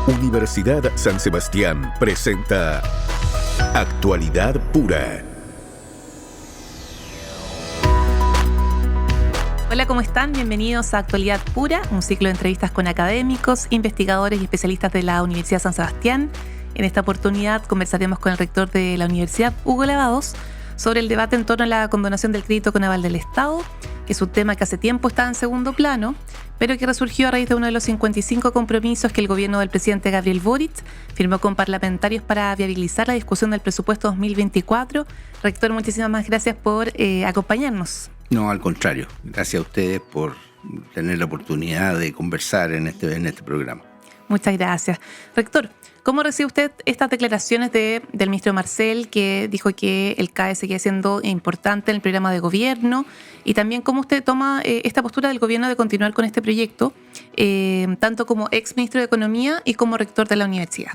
Universidad San Sebastián presenta Actualidad Pura. Hola, ¿cómo están? Bienvenidos a Actualidad Pura, un ciclo de entrevistas con académicos, investigadores y especialistas de la Universidad San Sebastián. En esta oportunidad conversaremos con el rector de la universidad, Hugo Lavados, sobre el debate en torno a la condonación del crédito con aval del Estado, que es un tema que hace tiempo estaba en segundo plano, pero que resurgió a raíz de uno de los 55 compromisos que el gobierno del presidente Gabriel Boric firmó con parlamentarios para viabilizar la discusión del presupuesto 2024. Rector, muchísimas gracias por acompañarnos. No, al contrario. Gracias a ustedes por tener la oportunidad de conversar en este programa. Muchas gracias. Rector, ¿cómo recibe usted estas declaraciones del ministro Marcel, que dijo que el CAE seguía siendo importante en el programa de gobierno? Y también, ¿cómo usted toma esta postura del gobierno de continuar con este proyecto, tanto como ex ministro de Economía y como rector de la universidad?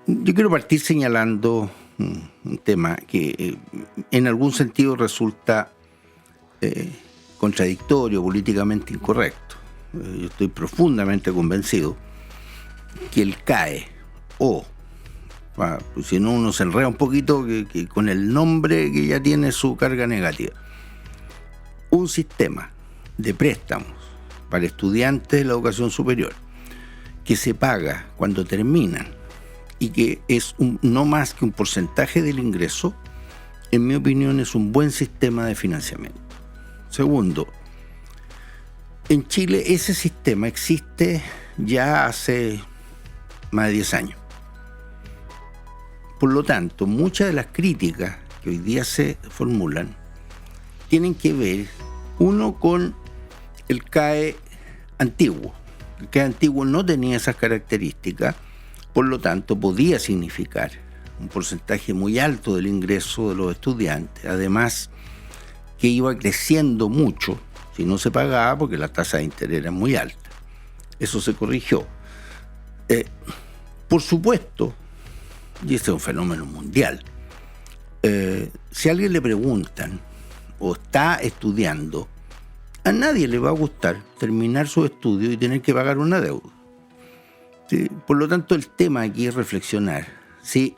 Yo quiero partir señalando un tema que en algún sentido resulta contradictorio, políticamente incorrecto. Yo estoy profundamente convencido que el CAE, pues si no uno se enreda un poquito que con el nombre que ya tiene su carga negativa, un sistema de préstamos para estudiantes de la educación superior que se paga cuando terminan y que es no más que un porcentaje del ingreso, en mi opinión es un buen sistema de financiamiento. Segundo, en Chile ese sistema existe ya hace más de 10 años. Por lo tanto, muchas de las críticas que hoy día se formulan tienen que ver, uno, con el CAE antiguo. El CAE antiguo no tenía esas características, por lo tanto podía significar un porcentaje muy alto del ingreso de los estudiantes, además que iba creciendo mucho si no se pagaba porque la tasa de interés era muy alta. Eso se corrigió. Por supuesto, y este es un fenómeno mundial, si a alguien le preguntan o está estudiando, a nadie le va a gustar terminar su estudio y tener que pagar una deuda. ¿Sí? Por lo tanto, el tema aquí es reflexionar si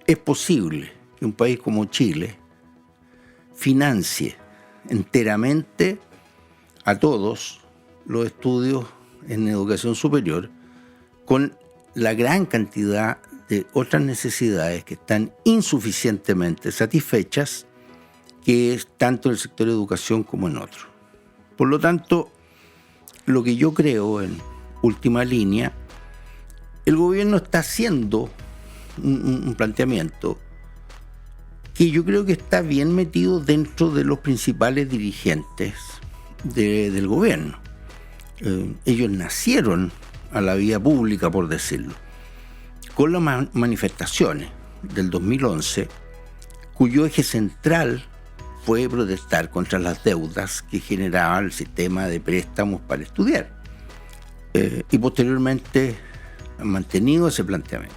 es posible que un país como Chile financie enteramente a todos los estudios en educación superior con la gran cantidad de otras necesidades que están insuficientemente satisfechas, que es tanto en el sector de educación como en otros. Por lo tanto, lo que yo creo en última línea, el gobierno está haciendo un planteamiento que yo creo que está bien metido dentro de los principales dirigentes del gobierno. Ellos nacieron a la vía pública, por decirlo, con las manifestaciones del 2011, cuyo eje central fue protestar contra las deudas que generaba el sistema de préstamos para estudiar. Y posteriormente han mantenido ese planteamiento.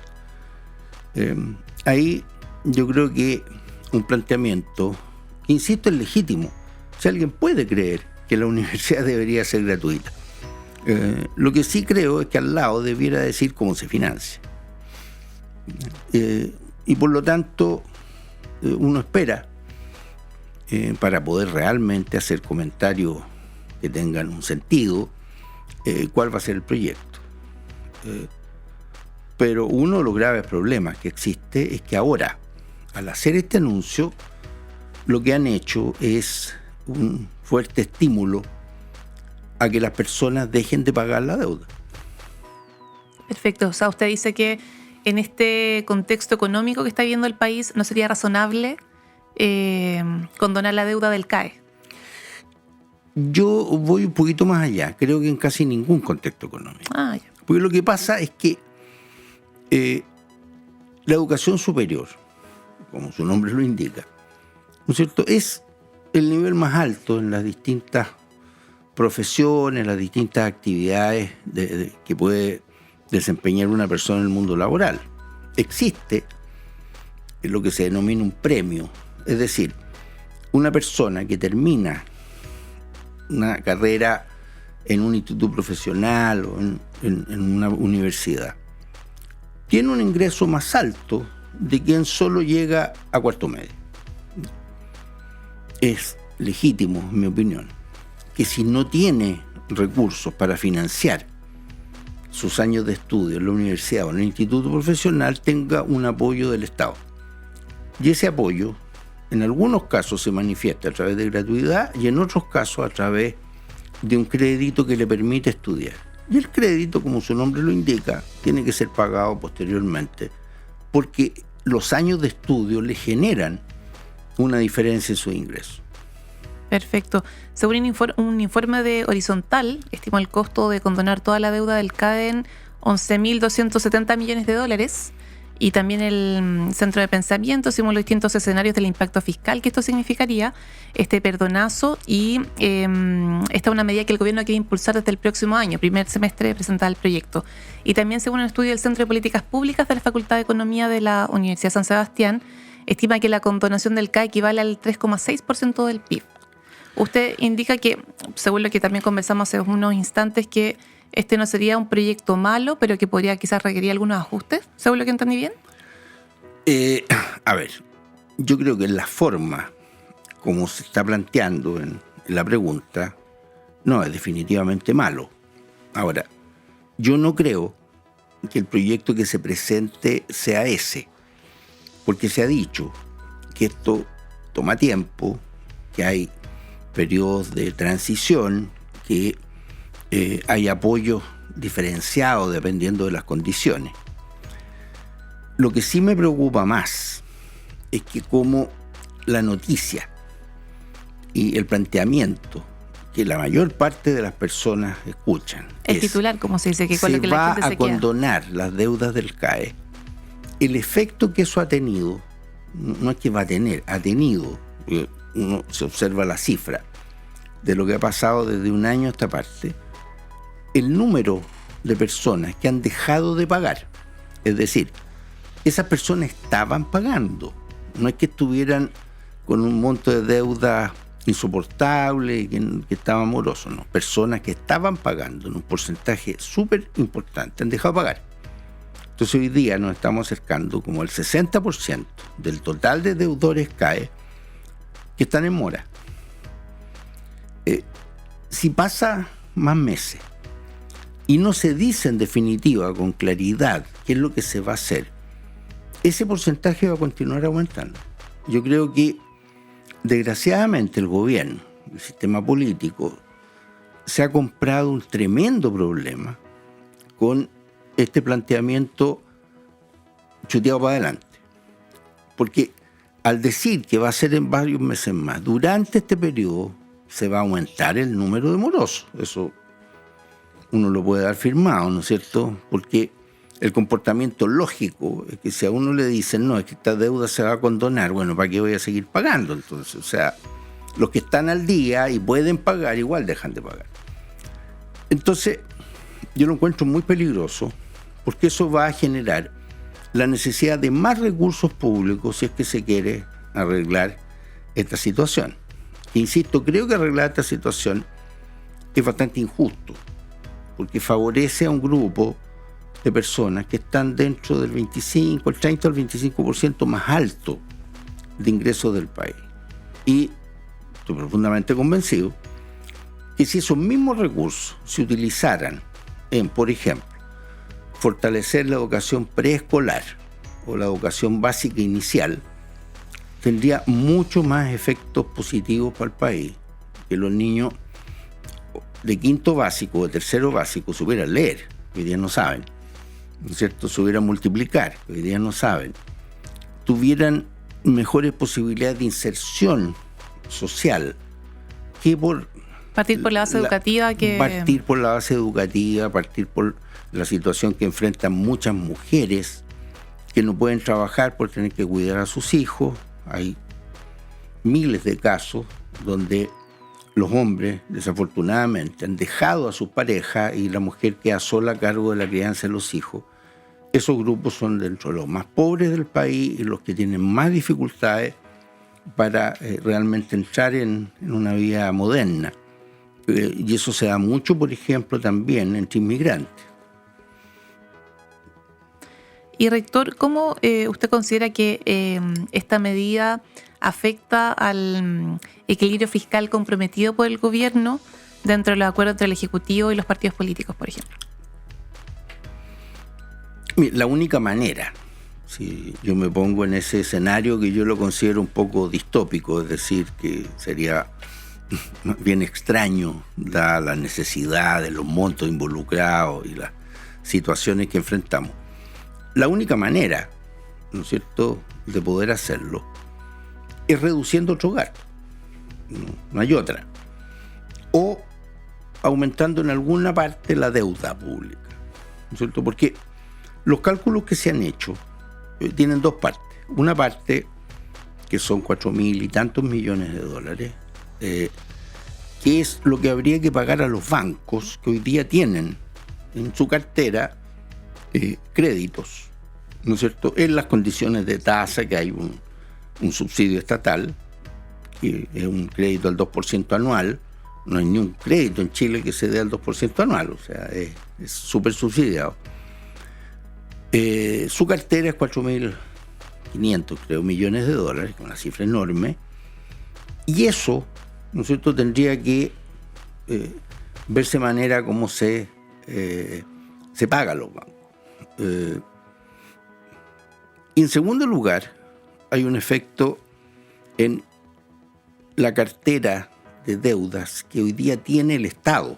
Ahí yo creo que un planteamiento, insisto, es legítimo. Si alguien puede creer que la universidad debería ser gratuita, lo que sí creo es que al lado debiera decir cómo se financia. Y por lo tanto, uno espera, para poder realmente hacer comentarios que tengan un sentido, cuál va a ser el proyecto. Pero uno de los graves problemas que existe es que ahora, al hacer este anuncio, lo que han hecho es un fuerte estímulo a que las personas dejen de pagar la deuda. Perfecto. O sea, usted dice que en este contexto económico que está viviendo el país no sería razonable condonar la deuda del CAE. Yo voy un poquito más allá. Creo que en casi ningún contexto económico. Ya. Porque lo que pasa es que la educación superior, como su nombre lo indica, ¿no es cierto?, es el nivel más alto en las distintas profesiones, las distintas actividades que puede desempeñar una persona en el mundo laboral. Existe lo que se denomina un premio, es decir, una persona que termina una carrera en un instituto profesional o en una universidad, tiene un ingreso más alto de quien solo llega a cuarto medio. Es legítimo, en mi opinión, que si no tiene recursos para financiar sus años de estudio en la universidad o en el instituto profesional, tenga un apoyo del Estado. Y ese apoyo, en algunos casos, se manifiesta a través de gratuidad y en otros casos a través de un crédito que le permite estudiar. Y el crédito, como su nombre lo indica, tiene que ser pagado posteriormente, porque los años de estudio le generan una diferencia en su ingreso. Perfecto. Según un informe de Horizontal, estimó el costo de condonar toda la deuda del CADE en $11.270 millones. Y también el Centro de Pensamiento simuló los distintos escenarios del impacto fiscal que esto significaría, este perdonazo, y esta es una medida que el gobierno quiere impulsar desde el próximo año, primer semestre de presentar el proyecto. Y también, según un estudio del Centro de Políticas Públicas de la Facultad de Economía de la Universidad San Sebastián, estima que la condonación del CAE equivale al 3,6% del PIB. Usted indica que, según lo que también conversamos hace unos instantes, que este no sería un proyecto malo, pero que podría quizás requerir algunos ajustes, según lo que entendí bien. A ver, yo creo que la forma como se está planteando en la pregunta no es definitivamente malo. Ahora, yo no creo que el proyecto que se presente sea ese, porque se ha dicho que esto toma tiempo, que hay periodos de transición, que hay apoyos diferenciados dependiendo de las condiciones. Lo que sí me preocupa más es que como la noticia y el planteamiento que la mayor parte de las personas escuchan el titular, como se dice, que con se lo que la gente se va a condonar las deudas del CAE, el efecto que eso ha tenido, no es que va a tener, ha tenido, uno se observa la cifra de lo que ha pasado desde un año a esta parte, el número de personas que han dejado de pagar. Es decir, esas personas estaban pagando. No es que estuvieran con un monto de deuda insoportable, que estaban morosos. No, personas que estaban pagando en un porcentaje súper importante han dejado de pagar. Entonces hoy día nos estamos acercando como al 60% del total de deudores CAE que están en mora. Si pasa más meses y no se dice en definitiva con claridad qué es lo que se va a hacer, ese porcentaje va a continuar aumentando. Yo creo que desgraciadamente el gobierno, el sistema político, se ha comprado un tremendo problema con este planteamiento chuteado para adelante. Porque al decir que va a ser en varios meses más, durante este periodo se va a aumentar el número de morosos. Eso uno lo puede dar firmado, ¿no es cierto? Porque el comportamiento lógico es que si a uno le dicen, no, es que esta deuda se va a condonar, bueno, ¿para qué voy a seguir pagando? Entonces, o sea, los que están al día y pueden pagar, igual dejan de pagar. Entonces, yo lo encuentro muy peligroso, porque eso va a generar la necesidad de más recursos públicos si es que se quiere arreglar esta situación. Insisto, creo que arreglar esta situación es bastante injusto, porque favorece a un grupo de personas que están dentro del 25, el 30 al 25% más alto de ingresos del país. Y estoy profundamente convencido que si esos mismos recursos se utilizaran en, por ejemplo, fortalecer la educación preescolar o la educación básica inicial, tendría mucho más efectos positivos para el país, que los niños de quinto básico o de tercero básico supieran leer, que hoy día no saben, ¿no es cierto? Supieran multiplicar, que hoy día no saben, tuvieran mejores posibilidades de inserción social, que por partir por la base educativa, partir por la base educativa, partir por la situación que enfrentan muchas mujeres que no pueden trabajar por tener que cuidar a sus hijos. Hay miles de casos donde los hombres, desafortunadamente, han dejado a sus parejas y la mujer queda sola a cargo de la crianza de los hijos. Esos grupos son dentro de los más pobres del país y los que tienen más dificultades para realmente entrar en una vida moderna. Y eso se da mucho, por ejemplo, también entre inmigrantes. Y rector, ¿cómo usted considera que esta medida afecta al equilibrio fiscal comprometido por el gobierno dentro de los acuerdos entre el Ejecutivo y los partidos políticos, por ejemplo? La única manera, si yo me pongo en ese escenario que yo lo considero un poco distópico, es decir, que sería bien extraño, dada la necesidad de los montos involucrados y las situaciones que enfrentamos. La única manera, ¿no es cierto?, de poder hacerlo es reduciendo otro gasto. No hay otra. O aumentando en alguna parte la deuda pública, ¿no es cierto? Porque los cálculos que se han hecho tienen dos partes. Una parte, que son 4.000 y tantos millones de dólares, que es lo que habría que pagar a los bancos que hoy día tienen en su cartera créditos, ¿no es cierto?, en las condiciones de tasa, que hay un subsidio estatal, que es un crédito al 2% anual. No hay ni un crédito en Chile que se dé al 2% anual, o sea, es súper subsidiado. Su cartera es 4.500, creo, millones de dólares, una cifra enorme, y eso, ¿no es cierto?, tendría que verse manera como se paga a los bancos. Y en segundo lugar, hay un efecto en la cartera de deudas que hoy día tiene el Estado,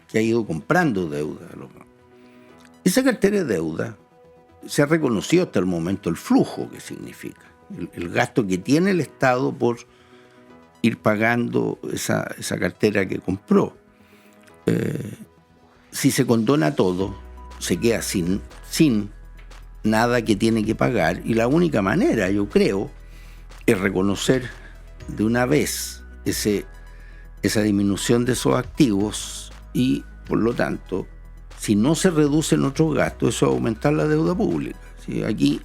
que ha ido comprando deuda a los bancos. Esa cartera de deuda se ha reconocido hasta el momento el flujo que significa, el gasto que tiene el Estado por ir pagando esa cartera que compró. Si se condona todo, se queda sin nada que tiene que pagar, y la única manera, yo creo, es reconocer de una vez esa disminución de esos activos y, por lo tanto, si no se reducen otros gastos, eso va a aumentar la deuda pública. ¿Sí? Aquí,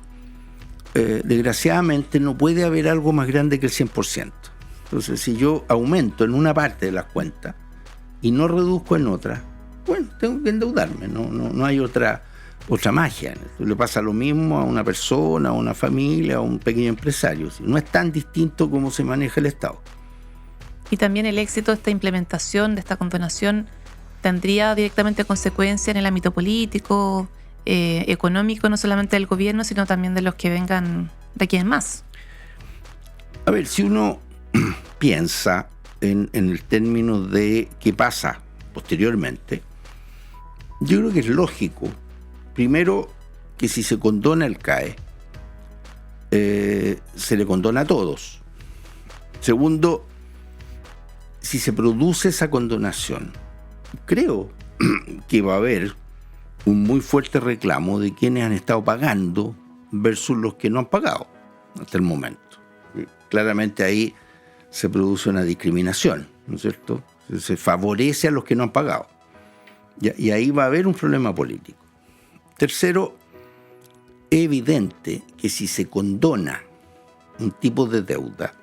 desgraciadamente, no puede haber algo más grande que el 100%. Entonces, si yo aumento en una parte de las cuentas y no reduzco en otra, bueno, tengo que endeudarme, no hay otra magia. Le pasa lo mismo a una persona, a una familia, a un pequeño empresario. No es tan distinto como se maneja el Estado. Y también el éxito de esta implementación, de esta condonación, tendría directamente consecuencia en el ámbito político, económico, no solamente del gobierno, sino también de los que vengan de aquí en más. A ver, si uno piensa en el término de qué pasa posteriormente, yo creo que es lógico, primero, que si se condona el CAE, se le condona a todos. Segundo, si se produce esa condonación, creo que va a haber un muy fuerte reclamo de quienes han estado pagando versus los que no han pagado hasta el momento. Claramente ahí se produce una discriminación, ¿no es cierto? Se favorece a los que no han pagado. Y ahí va a haber un problema político. Tercero, es evidente que si se condona un tipo de deuda,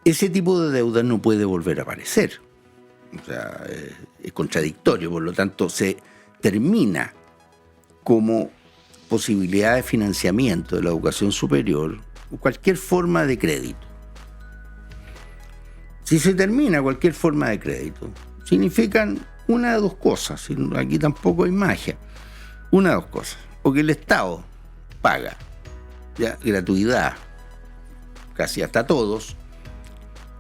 ese tipo de deuda no puede volver a aparecer. O sea, es contradictorio, por lo tanto se termina como posibilidad de financiamiento de la educación superior o cualquier forma de crédito. Si se termina cualquier forma de crédito, significan una de dos cosas, aquí tampoco hay magia, una de dos cosas, o que el Estado paga ya gratuidad casi hasta todos,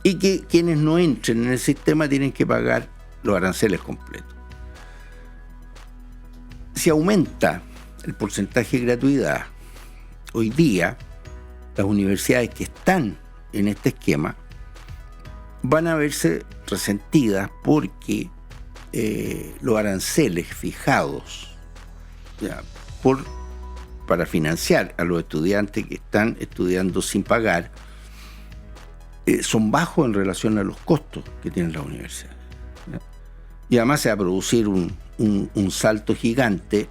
y que quienes no entren en el sistema tienen que pagar los aranceles completos. Si aumenta el porcentaje de gratuidad, hoy día las universidades que están en este esquema van a verse resentidas porque los aranceles fijados ya, para financiar a los estudiantes que están estudiando sin pagar son bajos en relación a los costos que tienen las universidades. ¿Ya? Y además se va a producir un salto gigante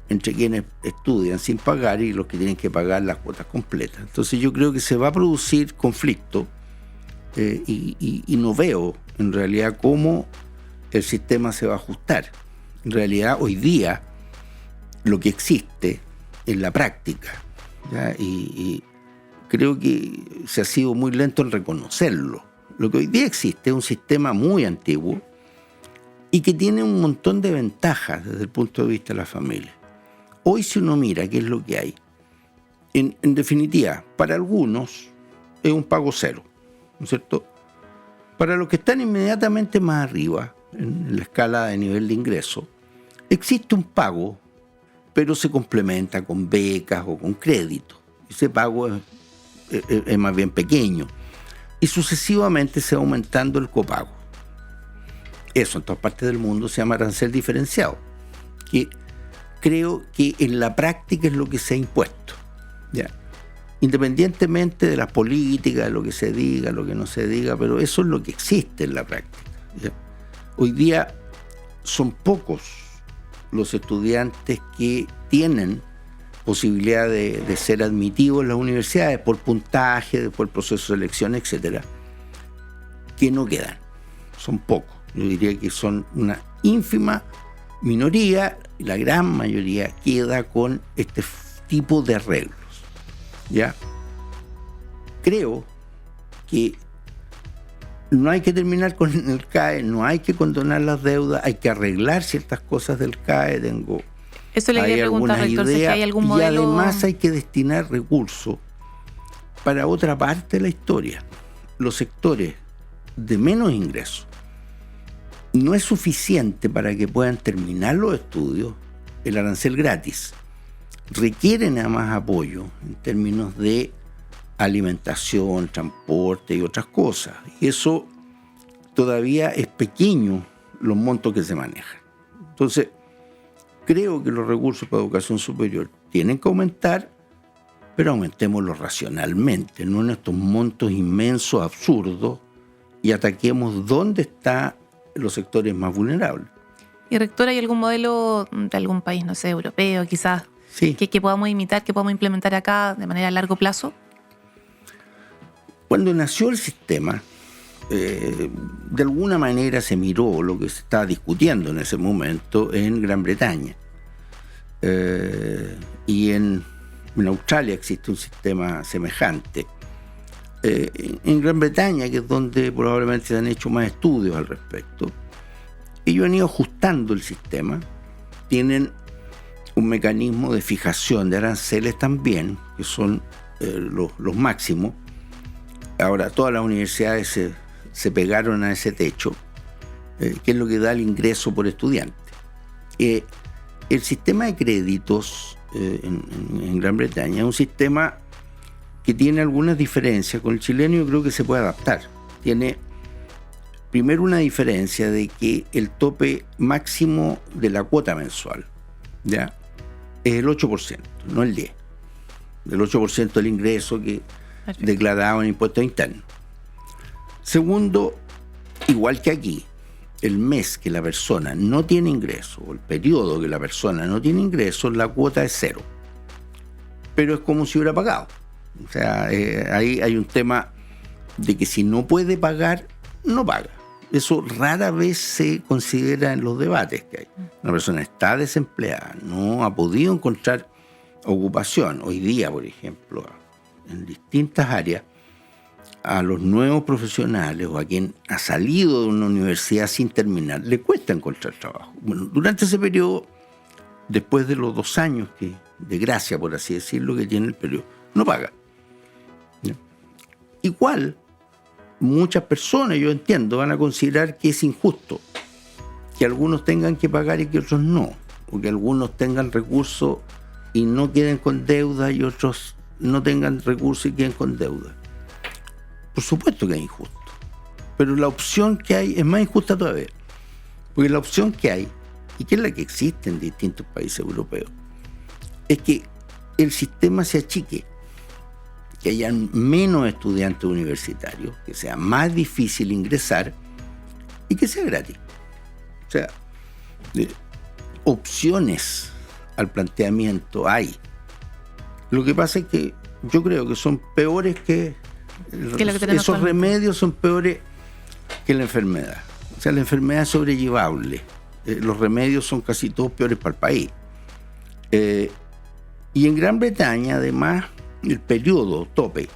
entre quienes estudian sin pagar y los que tienen que pagar las cuotas completas. Entonces yo creo que se va a producir conflicto y no veo en realidad cómo el sistema se va a ajustar. En realidad, hoy día, lo que existe es la práctica, ¿ya? Y creo que se ha sido muy lento en reconocerlo. Lo que hoy día existe es un sistema muy antiguo y que tiene un montón de ventajas desde el punto de vista de la familia. Hoy, si uno mira qué es lo que hay, en definitiva, para algunos es un pago cero, ¿no es cierto? Para los que están inmediatamente más arriba, en la escala de nivel de ingreso, existe un pago, pero se complementa con becas o con crédito. Ese pago es más bien pequeño. Y sucesivamente se va aumentando el copago. Eso en todas partes del mundo se llama arancel diferenciado, que creo que en la práctica es lo que se ha impuesto, ¿ya? Independientemente de las políticas, de lo que se diga, lo que no se diga, pero eso es lo que existe en la práctica, ¿ya? Hoy día son pocos los estudiantes que tienen posibilidad de ser admitidos en las universidades por puntaje, por el proceso de selección, etcétera, que no quedan. Son pocos. Yo diría que son una ínfima minoría, y la gran mayoría queda con este tipo de arreglos, ¿ya? Creo que no hay que terminar con el CAE, no hay que condonar las deudas, hay que arreglar ciertas cosas del CAE. Eso le quería preguntar, rector, si hay algún modelo. Y además hay que destinar recursos para otra parte de la historia. Los sectores de menos ingresos. No es suficiente para que puedan terminar los estudios el arancel gratis. Requieren además apoyo en términos de alimentación, transporte y otras cosas. Y eso todavía es pequeño, los montos que se manejan. Entonces, creo que los recursos para educación superior tienen que aumentar, pero aumentémoslos racionalmente, no en estos montos inmensos, absurdos, y ataquemos dónde están los sectores más vulnerables. Y rector, ¿hay algún modelo de algún país, no sé, europeo quizás, sí, que podamos imitar, que podamos implementar acá de manera a largo plazo? Cuando nació el sistema, de alguna manera se miró lo que se estaba discutiendo en ese momento en Gran Bretaña. Y en Australia existe un sistema semejante. En Gran Bretaña, que es donde probablemente se han hecho más estudios al respecto, ellos han ido ajustando el sistema. Tienen un mecanismo de fijación de aranceles también, que son los máximos. Ahora, todas las universidades se pegaron a ese techo, que es lo que da el ingreso por estudiante. El sistema de créditos en Gran Bretaña es un sistema que tiene algunas diferencias. Con el chileno yo creo que se puede adaptar. Tiene primero una diferencia de que el tope máximo de la cuota mensual, ¿ya?, es el 8%, no el 10%. El 8% del ingreso que declarado en impuestos internos. Segundo, igual que aquí, el mes que la persona no tiene ingreso, o el periodo que la persona no tiene ingreso, la cuota es cero. Pero es como si hubiera pagado. O sea, ahí hay un tema de que si no puede pagar, no paga. Eso rara vez se considera en los debates que hay. Una persona está desempleada, no ha podido encontrar ocupación. Hoy día, por ejemplo, en distintas áreas, a los nuevos profesionales o a quien ha salido de una universidad sin terminar, le cuesta encontrar trabajo. Bueno, durante ese periodo, después de los 2 años de gracia, por así decirlo, que tiene el periodo, no paga. ¿Ya? Igual, muchas personas, yo entiendo, van a considerar que es injusto que algunos tengan que pagar y que otros no, o que algunos tengan recursos y no queden con deuda y otros no tengan recursos y queden con deuda. Por supuesto que es injusto, pero la opción que hay es más injusta todavía, porque la opción que hay, y que es la que existe en distintos países europeos, es que el sistema se achique, que hayan menos estudiantes universitarios, que sea más difícil ingresar y que sea gratis. O sea, opciones al planteamiento hay. Lo que pasa es que yo creo que son peores que esos remedios son peores que la enfermedad. O sea, la enfermedad es sobrellevable. Los remedios son casi todos peores para el país. Y en Gran Bretaña, además, el periodo tope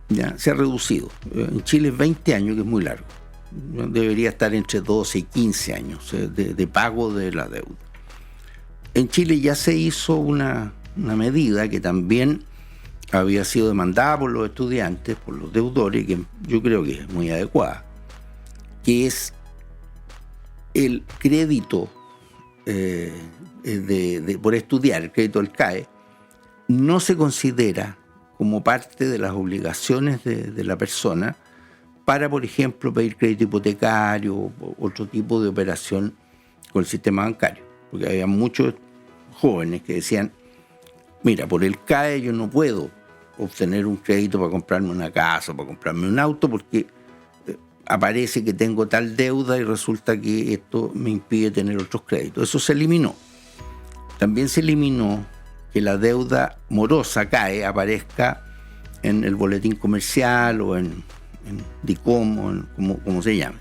ya se ha reducido. En Chile es 20 años, que es muy largo. Debería estar entre 12 y 15 años de pago de la deuda. En Chile ya se hizo una medida que también había sido demandada por los estudiantes, por los deudores, que yo creo que es muy adecuada, que es el crédito por estudiar, el crédito del CAE, no se considera como parte de las obligaciones de la persona para, por ejemplo, pedir crédito hipotecario o otro tipo de operación con el sistema bancario. Porque había muchos jóvenes que decían, mira, por el CAE yo no puedo obtener un crédito para comprarme una casa, para comprarme un auto, porque aparece que tengo tal deuda y resulta que esto me impide tener otros créditos. Eso se eliminó. También se eliminó que la deuda morosa CAE aparezca en el boletín comercial o en DICOM, como se llame.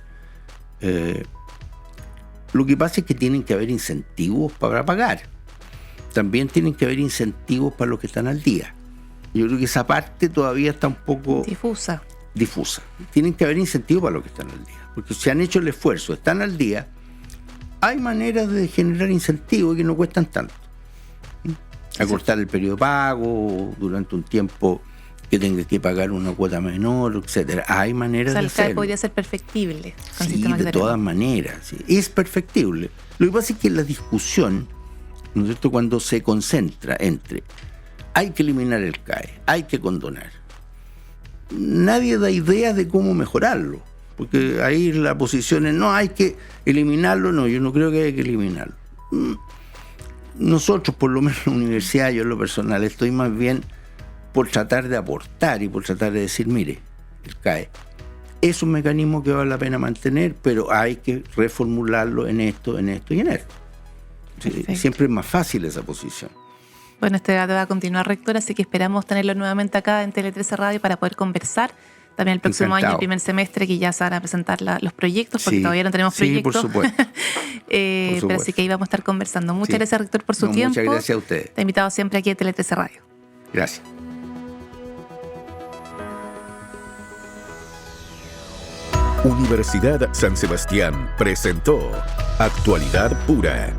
Lo que pasa es que tienen que haber incentivos para pagar. También tienen que haber incentivos para los que están al día. Yo creo que esa parte todavía está un poco difusa. Tienen que haber incentivos para los que están al día. Porque si han hecho el esfuerzo, están al día, hay maneras de generar incentivos que no cuestan tanto. Acortar el periodo de pago durante un tiempo que tengas que pagar una cuota menor, etcétera. Hay maneras de hacerlo. O sea, el CAE podría ser perfectible. Sí, de todas maneras. Sí. Es perfectible. Lo que pasa es que la discusión, ¿no es cierto?, cuando se concentra entre hay que eliminar el CAE, hay que condonar, nadie da ideas de cómo mejorarlo. Porque ahí la posición es, no, hay que eliminarlo. No, yo no creo que haya que eliminarlo. Nosotros, por lo menos en la universidad, yo en lo personal, estoy más bien por tratar de aportar y por tratar de decir, mire, el CAE es un mecanismo que vale la pena mantener, pero hay que reformularlo en esto y en esto. Sí, siempre es más fácil esa posición. Bueno, este debate va a continuar, rector, así que esperamos tenerlo nuevamente acá en Tele 13 Radio para poder conversar. También el próximo año, el primer semestre, que ya se van a presentar los proyectos, porque todavía no tenemos proyectos. Sí, por supuesto. Pero así que ahí vamos a estar conversando. Muchas gracias, rector, por su tiempo. Muchas gracias a ustedes. Te he invitado siempre aquí a Tele 13 Radio. Gracias. Universidad San Sebastián presentó Actualidad Pura.